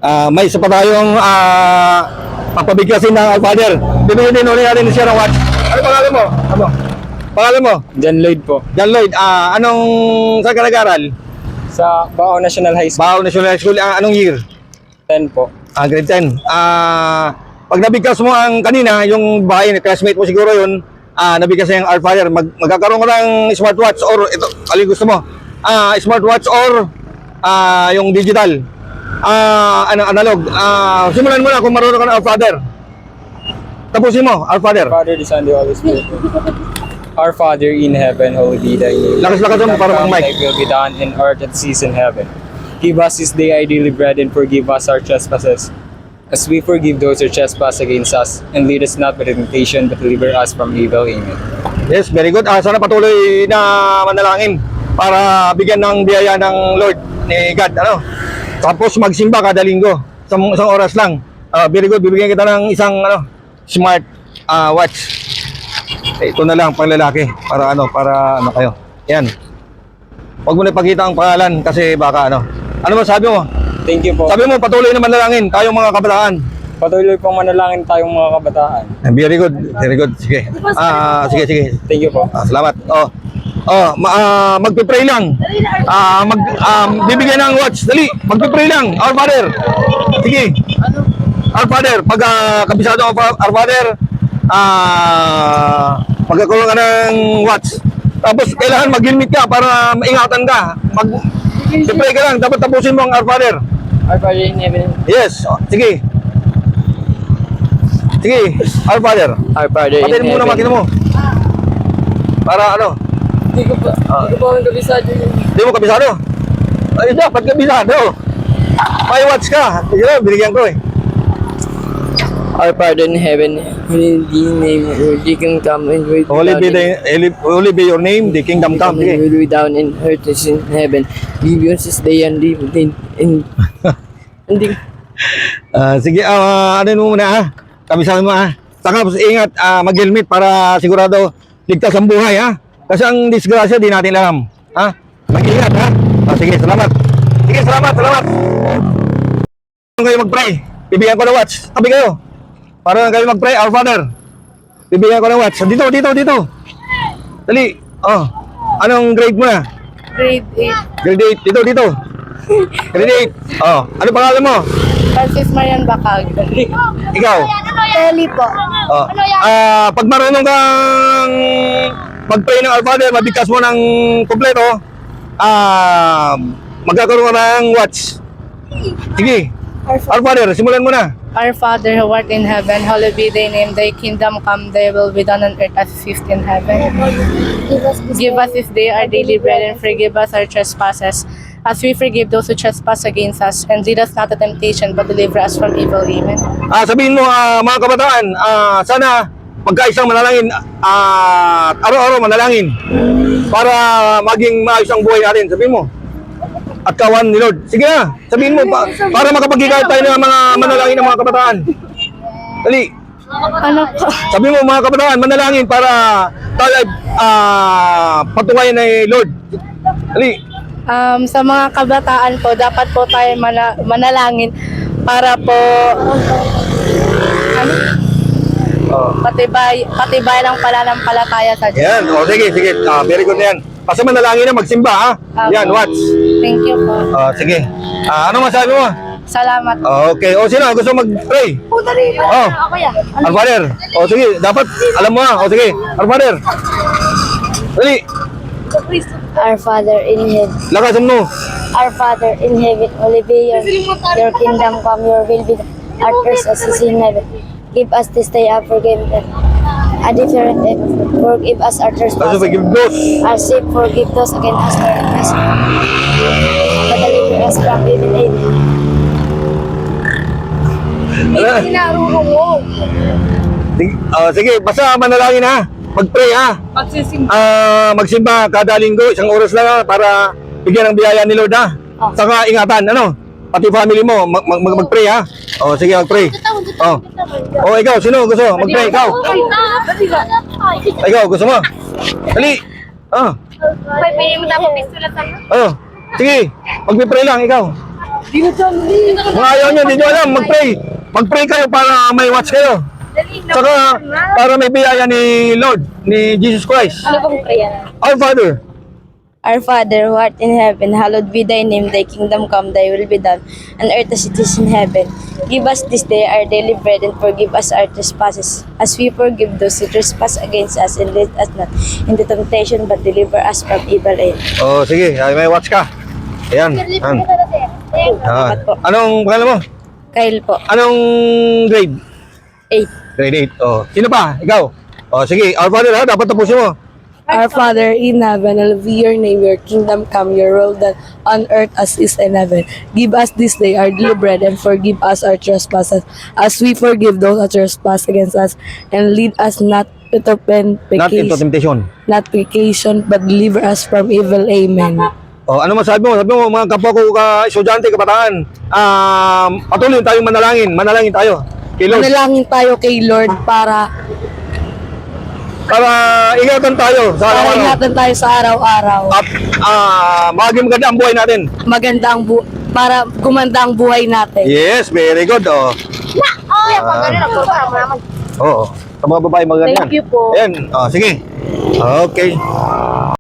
May isa pa tayong papabigkasin ng Our Father. Bibigyan din ulit natin siya ng watch. Ano pangalan mo? Ano? Pangalan mo? John Lloyd po. John Lloyd. Anong saan ka nag-aral? Sa Bao National High School. Bao National High School. Anong year? 10 po. Grade 10. Pag nabigkas mo ang kanina, yung bahay, classmate mo siguro yun, nabigkas niya yung Our Father. Magkakaroon ka ng smartwatch or ito, alin gusto mo? Smartwatch or yung digital. Analog. Simulan mo na kung marunong ka ng Our Father. Tapusin mo, Our Father. Father, the Son, the Holy Spirit. Our Father in heaven, holy be thy name. Lakas-lakas mo para pang mic. Thy will be done in earth as it is in heaven. Give us this day our daily bread and forgive us our trespasses, as we forgive those who trespass against us. And lead us not into temptation, but deliver us from evil. Amen. Yes, very good. Sana patuloy na manalangin para bigyan ng biyaya ng Lord ni God. Tapos magsimba kada linggo. Isang oras lang. Very good. Bibigyan kita ng isang smart watch. Ito na lang pang lalaki para para kayo. Yan. Huwag mo na ipakita ang pangalan kasi baka Ano ba sabi mo? Thank you po. Sabi mo patuloy na manalangin tayong mga kabataan. Patuloy pong manalangin tayong mga kabataan. Very good. Very good. Sige. Sige. Thank you po. Salamat. Magpe-pray lang. Bibigyan ng watch. Dali. Magpe-pray lang. Our Father. Sige. Our Father. Pag kabisado ang Our Father, magkakaroon ka ng watch. Tapos kailangan mag-helmet ka para maingatan ka. Mag-pray ka lang. Dapat tapusin mo ang Our Father. Our Father in heaven. Yes. Sige. Sige. Our Father. Our Father in Patayin mo heaven. na makina mo. Para Hindi ko pa kabisado yun. Hindi mo kabisado? Ay, dapat kabisado. May watch ka. Sige lang, binigyan ko eh. Our Father in heaven, holy be your name, your kingdom come, and Holy be your name, the kingdom come. Sige. will be down in earth as in heaven. Give us this day and live in Sige, ano mo muna ha? Kabisado mo ha? Saka ingat, mag-helmet para sigurado ligtas ang buhay ha? Kasi ang disgrasya di natin alam. Ha? Mag-ingat ha? Sige, salamat. Sige, salamat. Kung kayo mag-pray, bibigyan ko ng watch. Tabi kayo. Para kayo mag-pray, Our Father. Bibigyan ko ng watch. Dito. Dali. Anong grade mo na? Grade 8. Grade 8. Dito. Grade 8. Ano pangalan mo? Francis Marian Bacag. Ikaw? Telly po. Pag marunong kang mag-pray ng Our Father, mabigkas mo ng kompleto, magkakaroon ka ng watch. Sige. Our Father, simulan mo na. Our Father who art in heaven, hallowed be thy name. Thy kingdom come, thy will be done on earth as it is in heaven. Give us this day our daily bread and forgive us our trespasses, as we forgive those who trespass against us. And lead us not to temptation, but deliver us from evil. Amen. Sabihin mo, mga kabataan, sana magkaisang manalangin, araw-araw manalangin para maging maayos ang buhay natin. Sabihin mo. At kawan ni Lord. Sige na, sabihin mo para makapagkikayat tayo ng mga manalangin ng mga kabataan. Dali. Ano po? Sabihin mo mga kabataan, manalangin para tayo ay patunayan ni Lord. Dali. Sa mga kabataan po, dapat po tayo manalangin para po patibay lang pananampalataya sa Diyos. Yan, sige. Very good na yan. Basta manalangin na, magsimba ha. Yan, watch. Thank you po. Sige. Ano masabi mo? Salamat. Okay. Sino gusto mag-pray? Dali. Ako yan. Our Father. Sige, dapat alam mo ha. Sige, Our Father. Dali. Our Father in heaven, Lakasan mo. Our Father in heaven, holy be your kingdom come, your will be done, earth as it is in heaven. Give us this day our forgiveness, a different day. Forgive us our trespasses, Forgive those. as we forgive those against us, but deliver us from evil. Amen. Sige, basta manalangin ha. Mag-pray ha. Magsimba kada linggo, isang oras lang ha, para bigyan ng biyaya ni Lord ha. Saka ingatan, pati family mo, mag-pray ha. Sige, mag-pray. Ikaw, sino gusto? Mag-pray, ikaw. Ikaw, gusto mo? Dali. Pwede mo dapat pistola sa Sige, mag-pray lang, ikaw. Kung ayaw nyo, hindi nyo alam, mag-pray. Mag-pray kayo para may watch kayo. Saka para may biyaya ni Lord, ni Jesus Christ. Ano bang prayer? Our Father. Our Father, who art in heaven, hallowed be thy name, thy kingdom come, thy will be done, on earth as it is in heaven. Give us this day our daily bread, and forgive us our trespasses, as we forgive those who trespass against us, and lead us not into temptation, but deliver us from evil. Amen. Oh, sige, ay, may watch ka. Ayan. Ayan. Ah, anong pangalan mo? Kyle po, Anong grade? 8. Grade 8. Oh, sino pa? Ikaw. Oh, sige, Our Father ha, dapat tapusin mo. Our Father in heaven, hallowed be your name, your kingdom come, your will done on earth as is in heaven. Give us this day our daily bread, and forgive us our trespasses, as we forgive those who trespass against us. And lead us not into Not into temptation. but deliver us from evil. Amen. Oh, ano masabi mo? Sabi mo, mga kapwa ko estudyante, kabataan, patuloy tayong manalangin. Manalangin tayo. Kay Lord. Manalangin tayo kay Lord para Ingatan tayo sa araw-araw. ingatan tayo sa araw-araw. At maging maganda ang buhay natin. Para gumanda ang buhay natin. Yes, very good. Oh. Oo. Sa mga babae maganda. Thank you po. Ayan. Oh, sige. Okay.